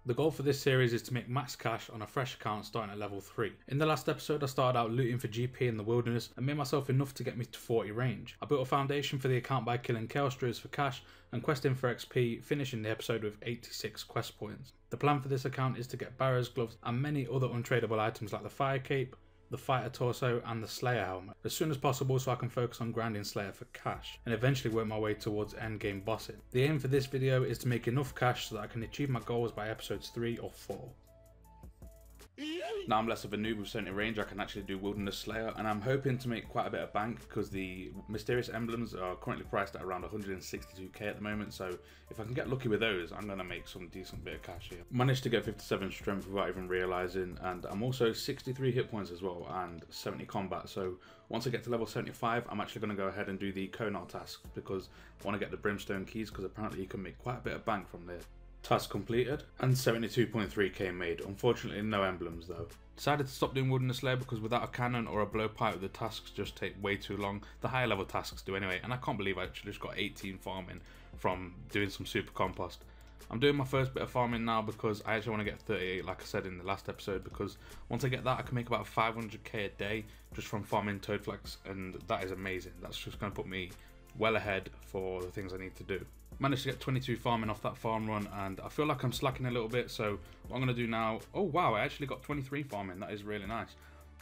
The goal for this series is to make max cash on a fresh account starting at level 3. In the last episode I started out looting for GP in the wilderness and made myself enough to get me to 40 range. I built a foundation for the account by killing chaos druids for cash and questing for XP, finishing the episode with 86 quest points. The plan for this account is to get barrows, gloves and many other untradeable items like the fire cape, the fighter torso and the slayer helmet as soon as possible so I can focus on grinding slayer for cash and eventually work my way towards endgame bossing. The aim for this video is to make enough cash so that I can achieve my goals by episodes 3 or 4. Now I'm less of a noob with 70 range, I can actually do Wilderness Slayer and I'm hoping to make quite a bit of bank because the mysterious emblems are currently priced at around 162k at the moment, so if I can get lucky with those I'm going to make some decent bit of cash here. Managed to get 57 strength without even realising, and I'm also 63 hit points as well and 70 combat, so once I get to level 75 I'm actually going to go ahead and do the Konar task because I want to get the Brimstone keys because apparently you can make quite a bit of bank from there. Task completed and 72.3k made. Unfortunately no emblems though. Decided to stop doing Wilderness Slayer because without a cannon or a blowpipe the tasks just take way too long. The higher level tasks do anyway, and I can't believe I actually just got 18 farming from doing some super compost. I'm doing my first bit of farming now because I actually want to get 38 like I said in the last episode, because once I get that I can make about 500k a day just from farming toadflax, and that is amazing. That's just going to put me well ahead for the things I need to do. Managed to get 22 farming off that farm run and I feel like I'm slacking a little bit, so what I'm going to do now, oh wow, I actually got 23 farming, that is really nice.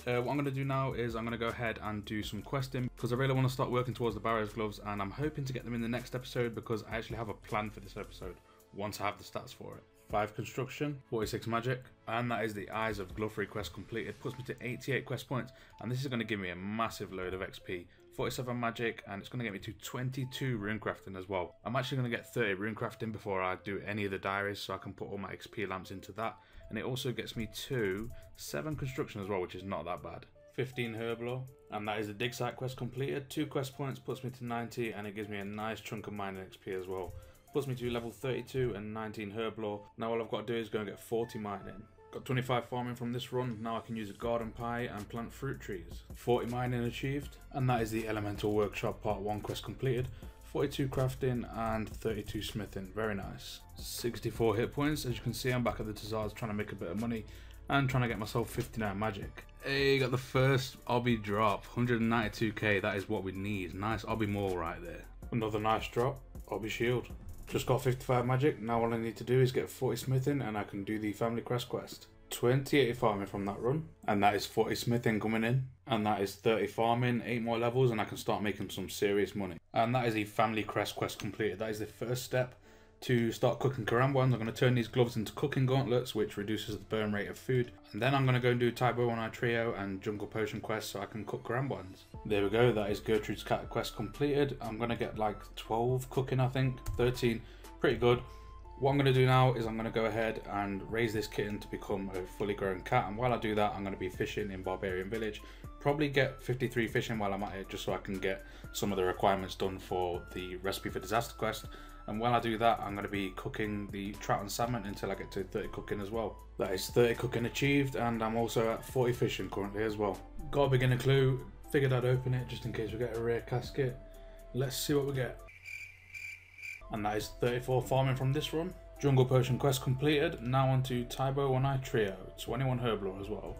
What I'm going to do now is I'm going to go ahead and do some questing because I really want to start working towards the barrows gloves, and I'm hoping to get them in the next episode because I actually have a plan for this episode once I have the stats for it. 5 construction, 46 magic, and that is the Eyes of Glovery quest completed. Puts me to 88 quest points, and this is going to give me a massive load of XP. 47 magic, and it's going to get me to 22 runecrafting as well. I'm actually going to get 30 runecrafting before I do any of the diaries, so I can put all my XP lamps into that. And it also gets me to 7 construction as well, which is not that bad. 15 herblore, and that is the dig site quest completed. 2 quest points puts me to 90, and it gives me a nice chunk of mining XP as well. Puts me to level 32 and 19 herblore. Now all I've got to do is go and get 40 mining. Got 25 farming from this run. Now I can use a garden pie and plant fruit trees. 40 mining achieved, and that is the Elemental Workshop Part 1 quest completed. 42 crafting and 32 smithing, very nice. 64 hit points. As you can see I'm back at the Tazars trying to make a bit of money and trying to get myself 59 magic. Hey, got the first obby drop, 192k, that is what we need. Nice obby maul right there. Another nice drop, obby shield. Just got 55 magic, now all I need to do is get 40 smithing and I can do the family crest quest. 28 farming from that run, and that is 40 smithing coming in, and that is 30 farming, 8 more levels and I can start making some serious money. And that is the family crest quest completed. That is the first step to start cooking karambwans. I'm going to turn these gloves into cooking gauntlets, which reduces the burn rate of food, and then I'm going to go and do Tybo One Eye Trio and Jungle Potion quest so I can cook karambwans. There we go, that is Gertrude's Cat quest completed. I'm going to get like 12 cooking, I think, 13, pretty good. What I'm going to do now is I'm going to go ahead and raise this kitten to become a fully grown cat, and while I do that I'm going to be fishing in Barbarian Village. Probably get 53 fishing while I'm at it just so I can get some of the requirements done for the recipe for disaster quest, and while I do that I'm going to be cooking the trout and salmon until I get to 30 cooking as well. That is 30 cooking achieved, and I'm also at 40 fishing currently as well. Got a beginner clue, figured I'd open it just in case we get a rare casket. Let's see what we get. And that is 34 farming from this run. Jungle Potion quest completed. Now on to Tybo One Eye Trio, 21 herblore as well.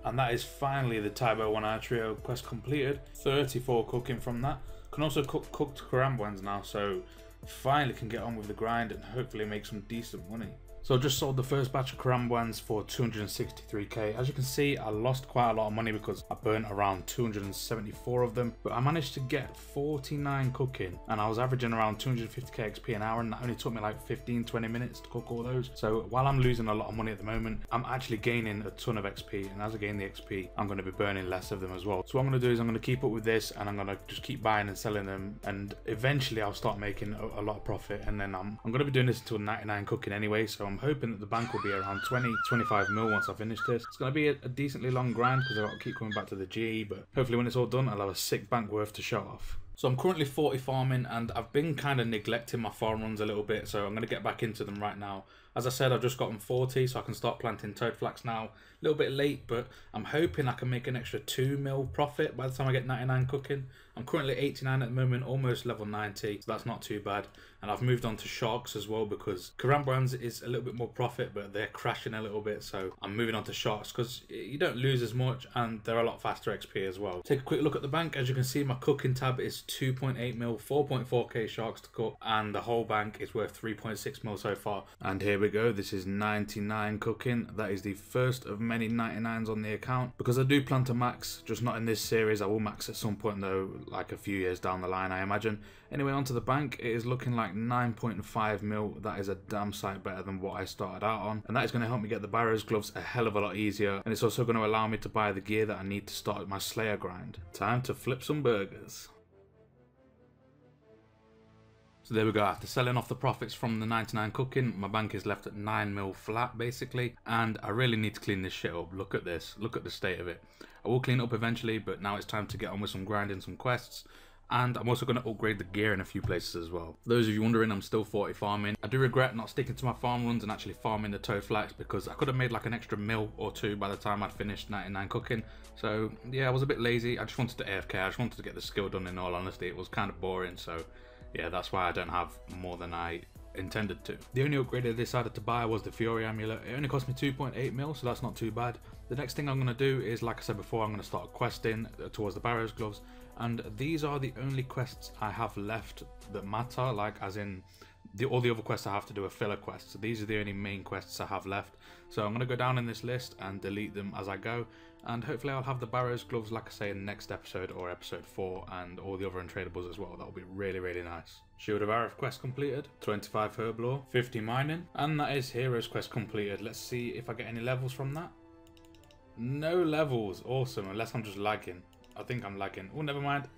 And that is finally the Tybo One Eye Trio quest completed. 34 cooking from that. Can also cook cooked karambwans now, so finally can get on with the grind and hopefully make some decent money. So I just sold the first batch of karambwans for 263k. As you can see, I lost quite a lot of money because I burnt around 274 of them, but I managed to get 49 cooking and I was averaging around 250k XP an hour, and that only took me like 15-20 minutes to cook all those. So while I'm losing a lot of money at the moment, I'm actually gaining a ton of XP, and as I gain the XP, I'm going to be burning less of them as well. So what I'm going to do is I'm going to keep up with this and I'm going to just keep buying and selling them, and eventually I'll start making a lot of profit, and then I'm going to be doing this until 99 cooking anyway, so I'm hoping that the bank will be around 20-25 mil once I finish this. It's going to be a decently long grind because I've got to keep coming back to the GE, but hopefully when it's all done I'll have a sick bank worth to show off. So I'm currently 40 farming and I've been kind of neglecting my farm runs a little bit, so I'm going to get back into them right now. As I said, I've just gotten 40, so I can start planting toad flax now. A little bit late, but I'm hoping I can make an extra 2 mil profit by the time I get 99 cooking. I'm currently 89 at the moment, almost level 90, so that's not too bad. And I've moved on to sharks as well because Karambwans is a little bit more profit, but they're crashing a little bit, so I'm moving on to sharks because you don't lose as much and they're a lot faster XP as well. Take a quick look at the bank. As you can see, my cooking tab is 2.8 mil, 4.4k sharks to cook, and the whole bank is worth 3.6 mil so far. And here we go, this is 99 cooking. That is the first of many 99s on the account because I do plan to max, just not in this series. I will max at some point though, like a few years down the line, I imagine. Anyway, onto the bank. It is looking like 9.5 mil. That is a damn sight better than what I started out on, and that is going to help me get the Barrows gloves a hell of a lot easier, and it's also going to allow me to buy the gear that I need to start my Slayer grind. Time to flip some burgers. So there we go, after selling off the profits from the 99 cooking, my bank is left at 9 mil flat basically, and I really need to clean this shit up. Look at this, look at the state of it. I will clean it up eventually, but now it's time to get on with some grinding, some quests. And I'm also going to upgrade the gear in a few places as well. For those of you wondering, I'm still 40 farming. I do regret not sticking to my farm runs and actually farming the toad flax because I could have made like an extra mil or two by the time I'd finished 99 cooking. So yeah, I was a bit lazy. I just wanted to AFK. I just wanted to get the skill done, in all honesty. It was kind of boring, so yeah, that's why I don't have more than I intended to. The only upgrade I decided to buy was the Fury amulet. It only cost me 2.8 mil, so that's not too bad. The next thing I'm going to do is, like I said before, I'm going to start questing towards the Barrows gloves, and these are the only quests I have left that matter, like as in all the other quests I have to do are filler quests. So these are the only main quests I have left. So I'm going to go down in this list and delete them as I go, and hopefully I'll have the Barrows gloves, like I say, in the next episode or episode 4, and all the other untradables as well. That'll be really, really nice. Shield of Arif quest completed, 25 herb lore, 50 mining, and that is Heroes quest completed. Let's see if I get any levels from that. No levels, awesome, unless I'm just lagging. I think I'm lagging. Oh, never mind.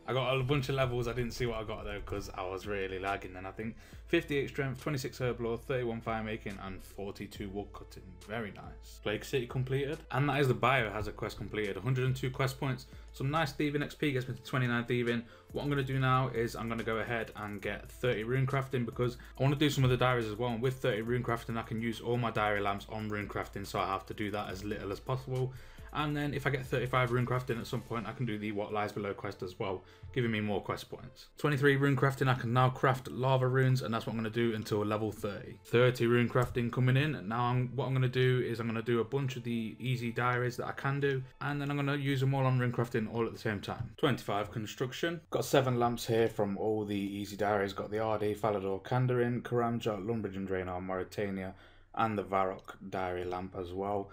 I got a bunch of levels. I didn't see what I got though because I was really lagging. And I think 58 strength, 26 herb lore, 31 fire making, and 42 wood cutting. Very nice. Plague City completed, and that is the Biohazard quest completed. 102 quest points. Some nice thieving XP gets me to 29 thieving. What I'm going to do now is I'm going to go ahead and get 30 rune crafting because I want to do some of the diaries as well. And with 30 rune crafting, I can use all my diary lamps on rune crafting, so I have to do that as little as possible. And then if I get 35 rune crafting at some point, I can do the What Lies Below quest as well, giving me more quest points. 23 rune crafting, I can now craft lava runes, and that's what I'm going to do until level 30. 30 rune crafting coming in. Now what I'm going to do is I'm going to do a bunch of the easy diaries that I can do, and then I'm going to use them all on rune crafting all at the same time. 25 construction. Got 7 lamps here from all the easy diaries. Got the RD, Falador, Kandarin, Karamja, Lumbridge and Draenor, Mauritania, and the Varrock diary lamp as well.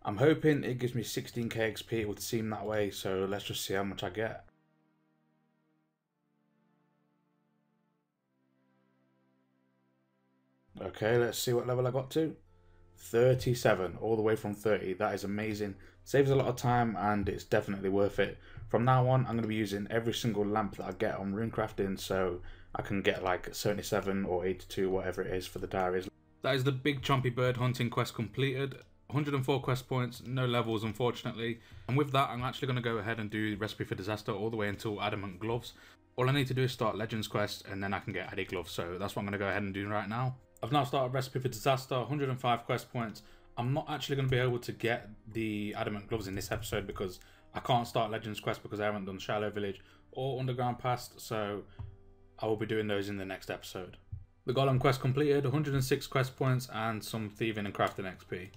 I'm hoping it gives me 16k XP, it would seem that way, so let's just see how much I get. Okay, let's see what level I got to. 37, all the way from 30, that is amazing. Saves a lot of time and it's definitely worth it. From now on, I'm going to be using every single lamp that I get on runecrafting, so I can get like 77 or 82, whatever it is for the diaries. That is the big chompy bird hunting quest completed. 104 quest points, no levels unfortunately. And with that, I'm actually going to go ahead and do Recipe for Disaster all the way until Adamant Gloves. All I need to do is start Legends quest and then I can get Addy Gloves, so that's what I'm going to go ahead and do right now. I've now started Recipe for Disaster, 105 quest points. I'm not actually going to be able to get the Adamant Gloves in this episode because I can't start Legends quest because I haven't done Shallow Village or Underground Pass, so I will be doing those in the next episode. The Golem quest completed, 106 quest points and some thieving and crafting XP.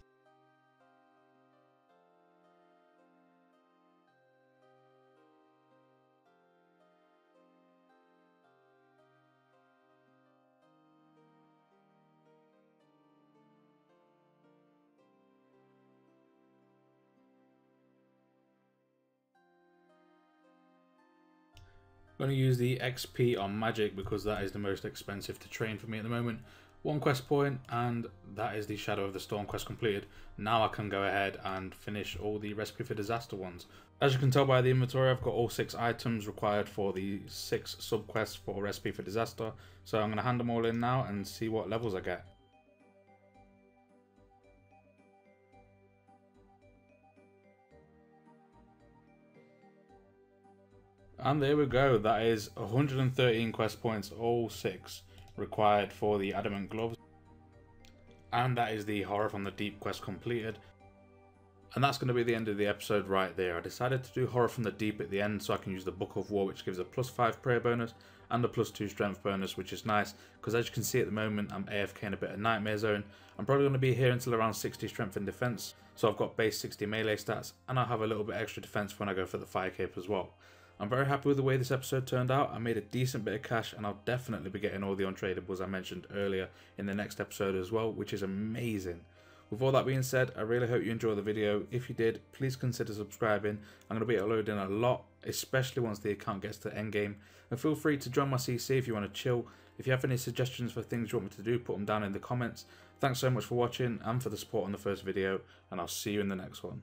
I'm going to use the XP on Magic because that is the most expensive to train for me at the moment. 1 quest point, and that is the Shadow of the Storm quest completed. Now I can go ahead and finish all the Recipe for Disaster ones. As you can tell by the inventory, I've got all 6 items required for the 6 sub-quests for Recipe for Disaster. So I'm going to hand them all in now and see what levels I get. And there we go, that is 113 quest points, all 6 required for the Adamant Gloves. And that is the Horror from the Deep quest completed. And that's going to be the end of the episode right there. I decided to do Horror from the Deep at the end so I can use the Book of War, which gives a +5 prayer bonus and a +2 strength bonus, which is nice because as you can see at the moment I'm AFK in a bit of Nightmare Zone. I'm probably going to be here until around 60 strength and defense, so I've got base 60 melee stats and I'll have a little bit extra defense when I go for the fire cape as well. I'm very happy with the way this episode turned out. I made a decent bit of cash and I'll definitely be getting all the untradables I mentioned earlier in the next episode as well, which is amazing. With all that being said, I really hope you enjoyed the video. If you did, please consider subscribing. I'm going to be uploading a lot, especially once the account gets to endgame. And feel free to join my CC if you want to chill. If you have any suggestions for things you want me to do, put them down in the comments. Thanks so much for watching and for the support on the first video, and I'll see you in the next one.